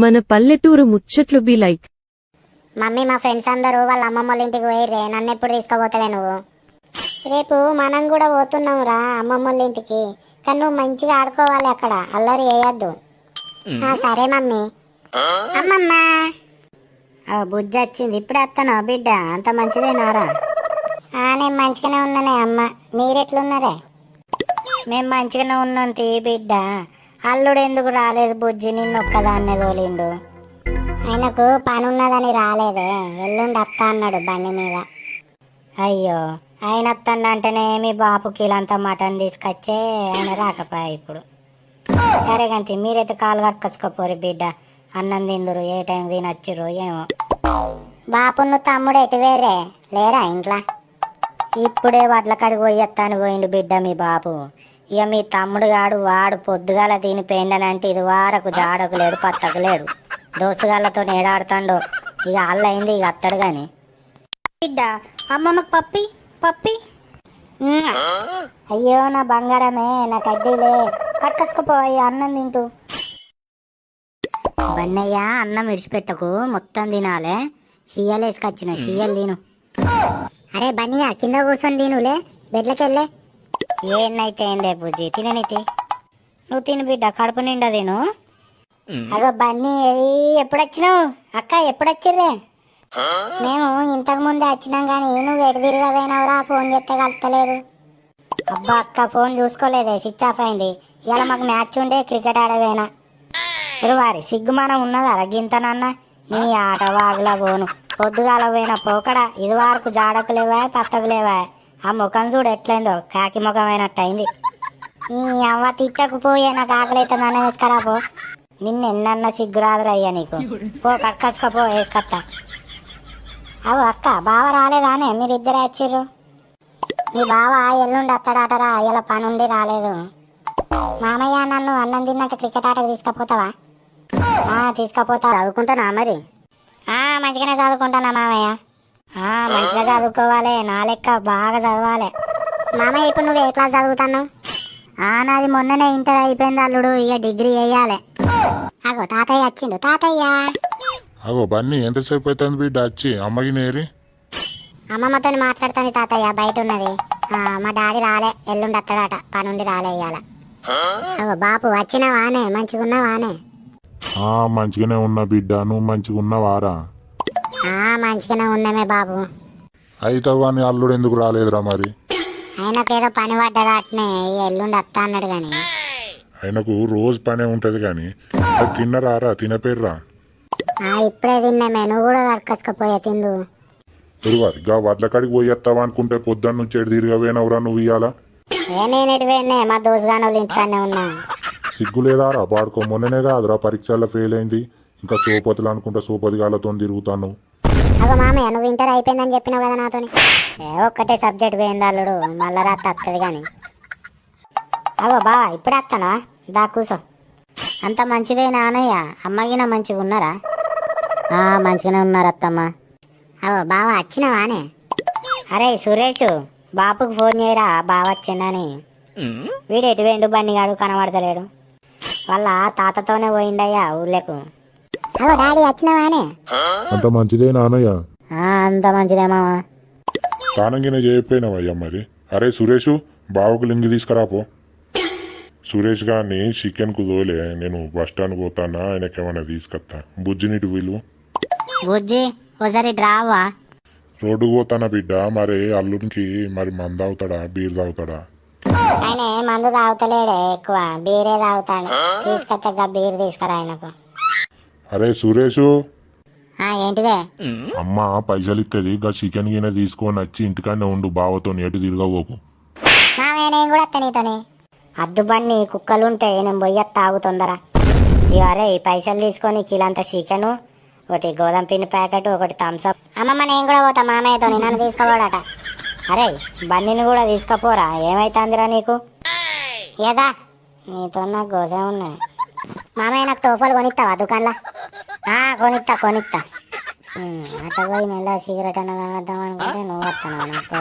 మన పల్లెటూరు ముచ్చట్లు బి లైక్. మమ్మీ, మా ఫ్రెండ్స్ అందరూ వాళ్ళ అమ్మమ్మ వాళ్ళ ఇంటికి పోయిర్రే. నన్ను ఎప్పుడు తీసుకుపోతావే నువ్వు? రేపు మనం కూడా పోతున్నాం రా అమ్మమ్మ వాళ్ళ ఇంటికి. కానీ నువ్వు మంచిగా ఆడుకోవాలి, అక్కడ అల్లరి వేయద్దు. సరే మమ్మీ. అమ్మమ్మ బుజ్జి వచ్చింది, ఇప్పుడే వస్తాను బిడ్డ. అంత మంచిదేనారా? నేను మంచిగానే ఉన్నానే అమ్మ. మీరెట్లున్నారే? మేము మంచిగానే ఉన్నాం తీ బిడ్డ. అల్లుడు ఎందుకు రాలేదు బుజ్జి? నిన్ను ఒక్కదాన్నే తోలిండు. ఆయనకు పని ఉన్నదని రాలేదే. ఎల్లుండి వస్తా అన్నాడు బండి మీద. అయ్యో, ఆయన వస్తానంటేనే మీ బాపు కిలంతా మటన్ తీసుకొచ్చే ఆయన రాకపోయా ఇప్పుడు. సరే గంతి, మీరైతే కాలు కట్టుకొచ్చుకోపోరు బిడ్డ. అన్నం తిందురు, ఏ టైం తినొచ్చిర్రు ఏమో. బాపును తమ్ముడు ఎటు వేరే లేరా ఇంట్లో? ఇప్పుడే వడ్ల కాడికి పోయొత్తాను పోయిండు బిడ్డ మీ బాపు. ఇక మీ తమ్ముడు గాడు వాడు పొద్దుగాల తిని పెండనంటే ఇది వారకు జాడకు లేడు, పత్తకు లేడు. దోసుగాళ్ళతో నేడాడుతాండో. ఇక అల్లయింది, ఇక అత్తడు గాని. బిడ్డ, అమ్మమ్మకు పప్పి పప్పి. అయ్యో నా బంగారమే, నా కడ్డీలే. కట్టుకొచ్చుకోపోయి అన్నం తింటూ. బన్నయ్య, అన్నం విడిచిపెట్టకు, మొత్తం తినాలే. షియ్యలు వేసుకొచ్చిన, షియ్యలు తిను. అరే బన్నయ్య, కింద కూర్చొని తినులే, బెడ్లకెళ్ళే. ఏనైతే ఏందే బుజ్జి, తిననైతే. నువ్వు తిను బిడ్డ, కడుపు నిండా తిను. అగో బన్నీ, ఎప్పుడొచ్చినావు? అక్క ఎప్పుడొచ్చిర్రే? మేము ఇంతకు ముందే వచ్చినాం గానీ నువ్వు ఎటు తిరిగా పోయినావురా? ఫోన్ చేస్తే కలుస్తలేదు. అబ్బా అక్క, ఫోన్ చూసుకోలేదే, స్విచ్ ఆఫ్ అయింది. ఇవాళ మాకు మ్యాచ్ ఉండే, క్రికెట్ ఆడవేనా. వారి సిగ్గుమానం ఉన్నదా గింతనన్న? నీ ఆట వాగులా పోను. పొద్దుగాల పోయిన పోకడా ఇది వరకు జాడకు లేవా, పత్తకు లేవా. ఆ ముఖం చూడు ఎట్లయిందో, కాకి ముఖం అయినట్టు అయింది. ఈ అవ్వ తిట్టకు పోయే, నాకు ఆకలి అయితే నన్ను వేసుకరా పో. నిన్నెన్నన్నా సిగ్గురాదురయ్యా నీకు. పో కట్టుకొచ్చుకోపో, వేసుకొత్తా. అవు అక్క, బావ రాలేదానే? మీరిద్దరే వచ్చిర్రు. మీ బావ ఎల్లుండి వస్తాడటరా, ఇలా పని ఉండి రాలేదు. మామయ్య, నన్ను అన్నం తిన్నాక క్రికెట్ ఆటకు తీసుకుపోతావా? తీసుకుపోతా. చదువుకుంటానా మరి? మంచిగానే చదువుకుంటానా మామయ్య. మంచిగా చదువుకోవాలి, నా లెక్క బాగా చదవాలి. మామయ్య, ఇప్పుడు నువ్వు ఏ క్లాస్ చదువుతున్నావు? నాది మొన్ననే ఇంటర్ అయిపోయింది అల్లుడు, ఇక డిగ్రీ వేయాలి. అగో తాతయ్య వచ్చిండు. తాతయ్య అగో బన్నీ, ఎంతసేపు అవుతుంది బిడ్డ వచ్చి? అమ్మకి నేరి అమ్మమ్మతో మాట్లాడుతుంది తాతయ్య, బయట ఉన్నది. మా డాడీ రాలే, ఎల్లుండి వస్తాడట, పనుండి రాలే ఇయ్యాల. అగో బాపు, వచ్చినావానే? మంచిగున్నావానే? మంచిగానే ఉన్నా బిడ్డ, నువ్వు మంచిగా ఉన్నావారా? మంచిగానే ఉన్నామే బాబు. అయితే వాని అల్లుడు ఎందుకు రాలేదురా మరి? ఆయనకేదో పని పడ్డదా అట్నే, ఎల్లుండి వస్తా అన్నాడు గాని. ఆయనకు రోజు పనే ఉంటది గాని. తిన్నరారా? తినపేర్రా? ఇప్పుడే తిన్నామే, నువ్వు కూడా కట్టుకొచ్చుకోపోయే తిండు. గా వడ్ల కాడికి పోయేస్తావా అనుకుంటే పొద్దున్న నుంచి ఎడు తిరగవేనవరా నువ్వు ఇయ్యాల? నేను ఎటువేనే, మా దోసుగాని వాళ్ళ ఇంటికాడనే ఉన్నా. సిగ్గు లేదారా పాడుకో? మొన్ననే కాదురా పరీక్షల్లో ఫెయిల్ అయింది, ఇంకా సోపతులు అనుకుంటా సోపతి గాళ్ళతో తిరుగుతాను. అగో మామయ్య, నువ్వు ఇంటర్ అయిపోయిందని చెప్పినావు కదా నాతోని. ఒక్కటే సబ్జెక్ట్ పోయింది అల్లుడు, మళ్ళా రాత్రి వస్తుంది కానీ. అగో బా, ఇప్పుడే వస్తానా? దా కూసో. అంత మంచిదే నానయ్య, అమ్మగిన మంచిగా ఉన్నారా? మంచిగానే ఉన్నారు అత్తమ్మ. అగో బావ, వచ్చినావానే? అరే సురేష్, బాపుకు ఫోన్ చేయరా, బావ వచ్చిందని. వీడు ఎటు వేండు, బన్నిగాడు కనబడతలేడు. వాళ్ళ తాతతోనే పోయిండయ్యా ఊళ్ళకు. అగో డాడీ, వచ్చినావానే? అంత మంచిదే నానయ్య. అంత మంచిదే మామ. తానంగిన చేయకపోయినావయ్యా మరి. అరే సురేష్, బావకు లింగి తీసుకురాపో. సురేష్ గారిని చికెన్ కు తోలే, నేను బస్ స్టాండ్ పోతానా, ఆయనకేమన్నా తీసుకొస్తా. బుజ్జినిటి వీలు. బుజ్జి, ఒకసారి డ్రావా. రోడ్డుకు పోతానా బిడ్డ. మరి అల్లునికి మరి మందు తాగుతాడా, బీర్ తాగుతాడా? ఆయన మందు తాగుతలేడే, ఎక్కువ బీరే తాగుతాడు. తీసుకొస్తా, బీర్ తీసుకురా ఆయనకు. అరే సురేషు, ఏంటిదే? అమ్మ పైసలు ఇస్తుంది, గా చికెన్ గిన్నె తీసుకొని వచ్చి ఇంటికాడనే ఉండు, బావతో ఎటు తిరగబోకు. నేను కూడా వస్తా నీతోని. అద్దు బన్ని, కుక్కలుంటే నేను పోయ్య తాగు తొందర. ఇక అరే, పైసలు తీసుకొని కిలంతా చికెను, ఒకటి గోధుమ పిండి ప్యాకెట్, ఒకటి థమ్స్అప్. అమ్మమ్మ, నేను కూడా పోతా మామయ్యతో, నన్ను తీసుకోవాడట. అరే బన్నీని కూడా తీసుకపోరా, ఏమైతుందిరా నీకు? ఏదా నీతో నాకు గోసే ఉన్నాయి. మామయ్య, నాకు టోఫాలు కొనిస్తావా దుకాణంలో? కొనిస్తా. అట్లా పోయి మెల్ల సిగరెట్ అన్న తాగద్దాం అనుకుంటే నువ్వు వస్తాను నాకు.